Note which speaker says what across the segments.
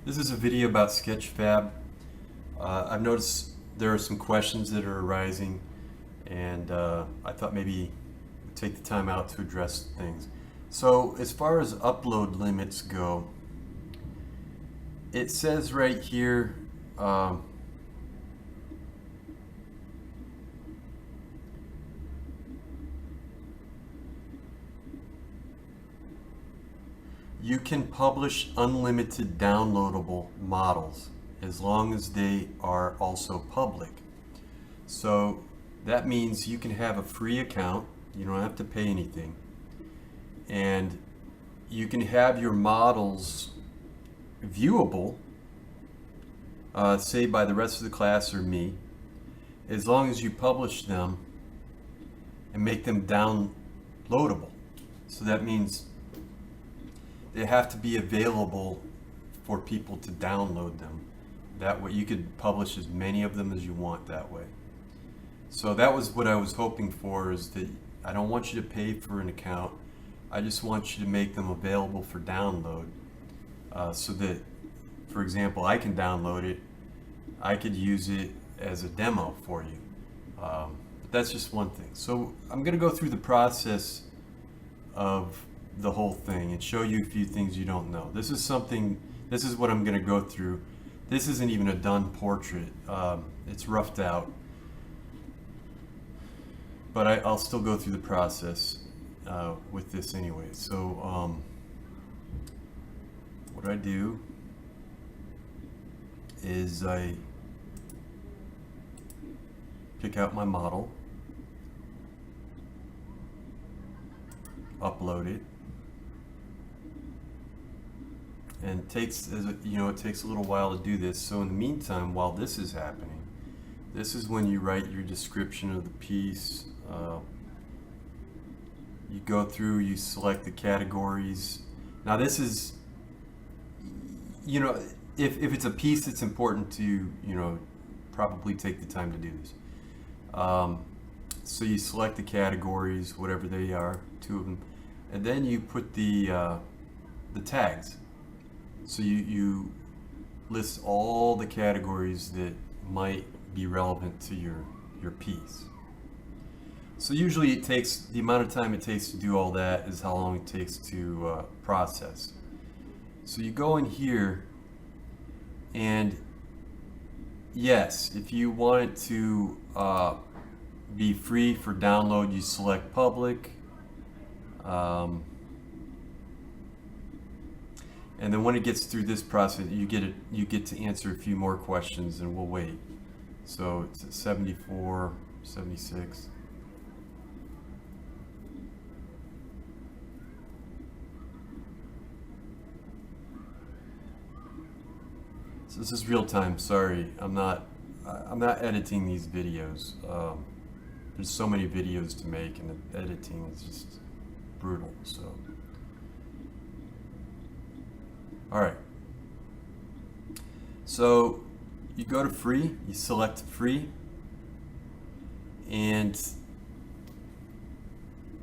Speaker 1: This is a video about Sketchfab. I've noticed there are some questions that are arising, and I thought maybe take the time out to address things. So as far as upload limits go, it says right here, you can publish unlimited downloadable models as long as they are also public. So that means you can have a free account, you don't have to pay anything, and you can have your models viewable, say by the rest of the class or me, as long as you publish them and make them downloadable. So that means they have to be available for people to download them. That way you could publish as many of them as you want that way. So that was what I was hoping for, is that I don't want you to pay for an account. I just want you to make them available for download, so that, for example, I can download it. I could use it as a demo for you. But that's just one thing. So I'm going to go through the process of the whole thing and show you a few things you don't know. This is what I'm going to go through. This isn't even a done portrait. It's roughed out, but I'll still go through the process with this anyway. So what I do is I pick out my model, upload it, and it takes a little while to do this. So in the meantime, while this is happening, this is when you write your description of the piece. You go through, you select the categories. Now this is, if it's a piece that's important to, probably take the time to do this. So you select the categories, whatever they are, 2 of them, and then you put the tags. So you list all the categories that might be relevant to your piece. So usually it takes, the amount of time it takes to do all that is how long it takes to process. So you go in here, and yes, if you want it to be free for download, you select public. And then when it gets through this process, you get to answer a few more questions, and we'll wait. So it's at 74, 76. So this is real time. Sorry, I'm not editing these videos. There's so many videos to make, and the editing is just brutal. So. All right, so you go to free, you select free, and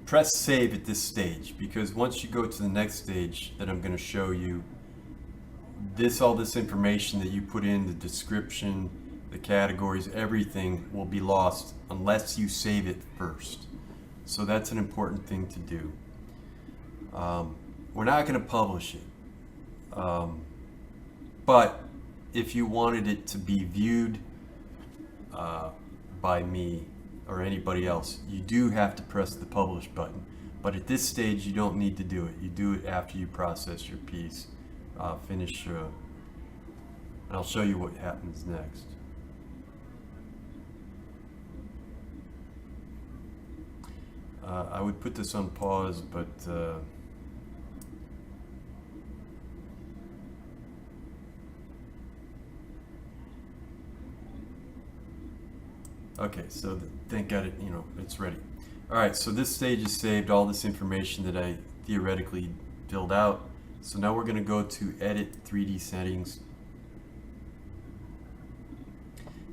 Speaker 1: press save at this stage, because once you go to the next stage that I'm going to show you, all this information that you put in, the description, the categories, everything will be lost unless you save it first. So that's an important thing to do. We're not going to publish it. But if you wanted it to be viewed by me or anybody else, you do have to press the publish button. But at this stage, you don't need to do it. You do it after you process your piece, finish, and I'll show you what happens next. I would put this on pause, but okay, so thank God it's ready. All right, so this stage is saved, all this information that I theoretically filled out. So now we're going to go to Edit 3D Settings.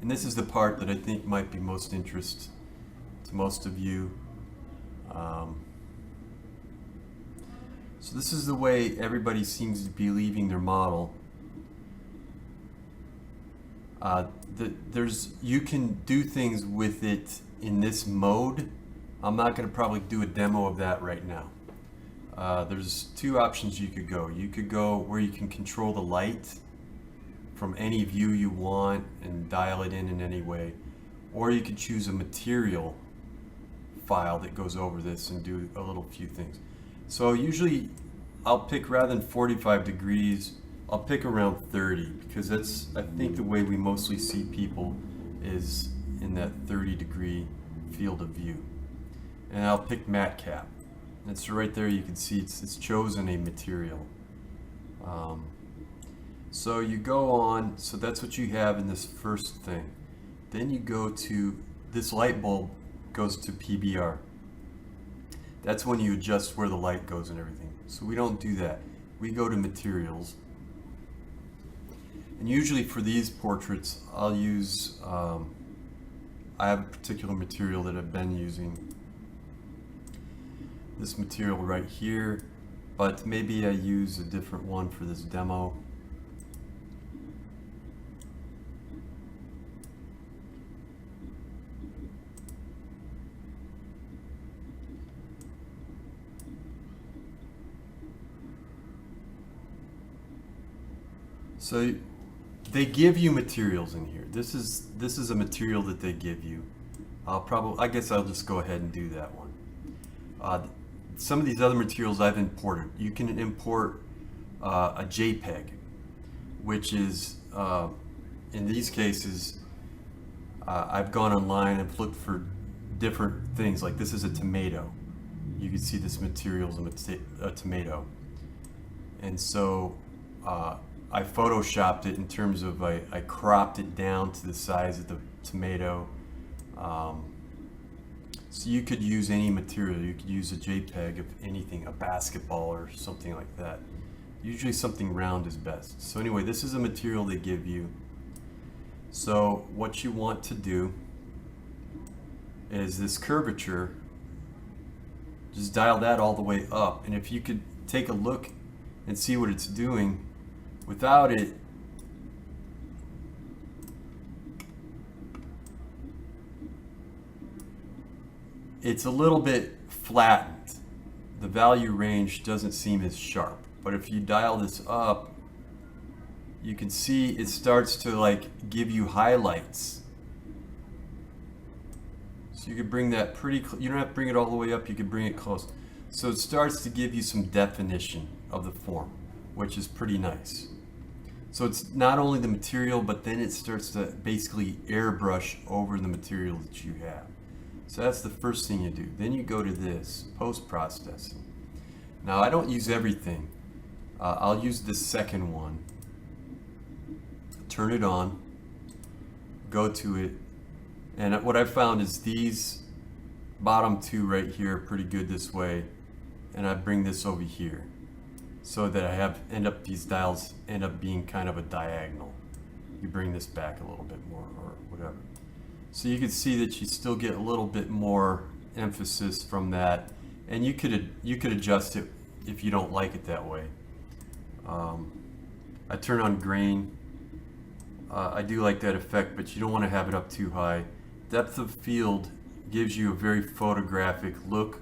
Speaker 1: And this is the part that I think might be most interest to most of you. So this is the way everybody seems to be leaving their model. You can do things with it in this mode. I'm not going to probably do a demo of that right now. There's two options you could go. You could go where you can control the light from any view you want and dial it in any way, or you could choose a material file that goes over this and do a little few things. So usually I'll pick, rather than 45 degrees, I'll pick around 30, because that's, I think, the way we mostly see people is in that 30-degree field of view. And I'll pick matte cap. And so right there you can see it's chosen a material. So you go on, so that's what you have in this first thing. Then you go to, this light bulb goes to PBR. That's when you adjust where the light goes and everything. So we don't do that. We go to materials. And usually for these portraits, I'll use, I have a particular material that I've been using. This material right here, but maybe I use a different one for this demo. So they give you materials in here. This is a material that they give you. I guess I'll just go ahead and do that one. Some of these other materials I've imported. You can import a JPEG, which is, in these cases, I've gone online and looked for different things. Like this is a tomato. You can see this material is a tomato. And so I photoshopped it in terms of I cropped it down to the size of the tomato. So you could use any material. You could use a JPEG of anything, a basketball or something like that. Usually something round is best. So anyway, this is a material they give you. So what you want to do is this curvature, just dial that all the way up. And if you could take a look and see what it's doing without it, it's a little bit flattened. The value range doesn't seem as sharp. But if you dial this up, you can see it starts to like give you highlights. So you could bring that pretty you don't have to bring it all the way up, you could bring it close. So it starts to give you some definition of the form, which is pretty nice. So it's not only the material, but then it starts to basically airbrush over the material that you have. So that's the first thing you do. Then you go to this, post-processing. Now I don't use everything. I'll use the second one. Turn it on, go to it, and what I found is these bottom two right here are pretty good this way, and I bring this over here so that these dials end up being kind of a diagonal. You bring this back a little bit more or whatever. So you can see that you still get a little bit more emphasis from that, and you could adjust it if you don't like it that way. I turn on grain. I do like that effect, but you don't want to have it up too high. Depth of field gives you a very photographic look.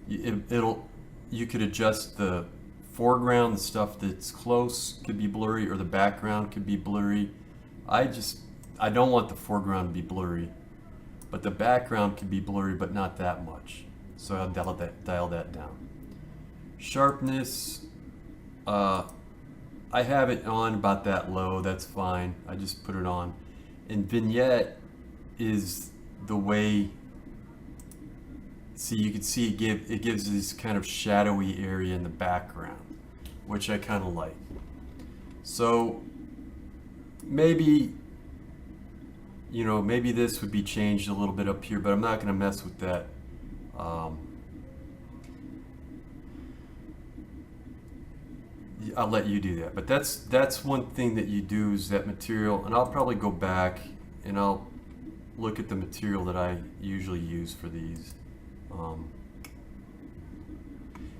Speaker 1: You could adjust the foreground, the stuff that's close could be blurry, or the background could be blurry. I don't want the foreground to be blurry, but the background could be blurry, but not that much. So I'll dial that down. Sharpness, I have it on about that low, that's fine. I just put it on. And vignette is the way, see, you can see it gives this kind of shadowy area in the background, which I kind of like. So maybe, maybe this would be changed a little bit up here, but I'm not going to mess with that. I'll let you do that, but that's one thing that you do is that material, and I'll probably go back and I'll look at the material that I usually use for these,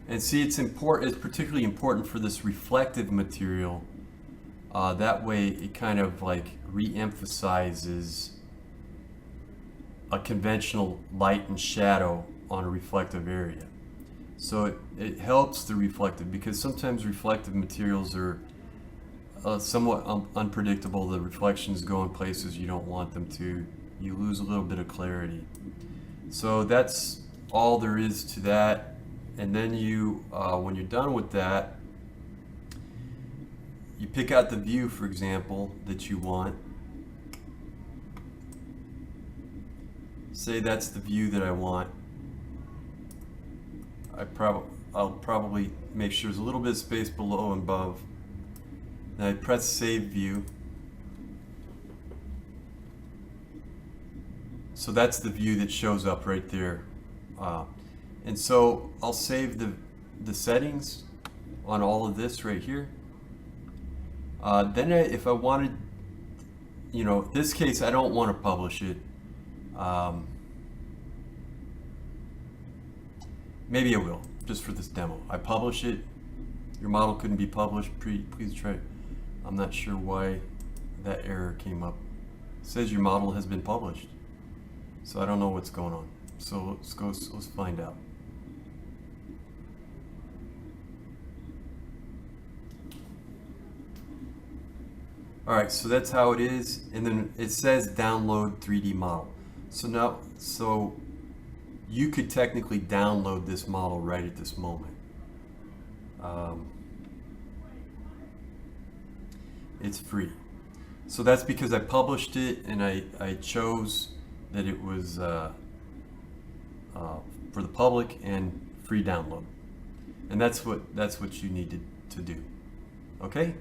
Speaker 1: and see it's particularly important for this reflective material. That way it kind of like re-emphasizes a conventional light and shadow on a reflective area. So it helps the reflective, because sometimes reflective materials are somewhat unpredictable. The reflections go in places you don't want them to. You lose a little bit of clarity. So that's all there is to that. And then you, when you're done with that, you pick out the view, for example, that you want. Say that's the view that I want. I'll probably make sure there's a little bit of space below and above. Then I press Save View. So that's the view that shows up right there. And so I'll save the settings on all of this right here. Then if I wanted, this case I don't want to publish it. Maybe I will, just for this demo. I publish it. Your model couldn't be published. Please try. I'm not sure why that error came up. It says your model has been published. So I don't know what's going on. So let's find out. All right, so that's how it is. And then it says download 3D model. So you could technically download this model right at this moment. It's free. So that's because I published it and I chose that it was for the public and free download. And that's what you needed to do. Okay?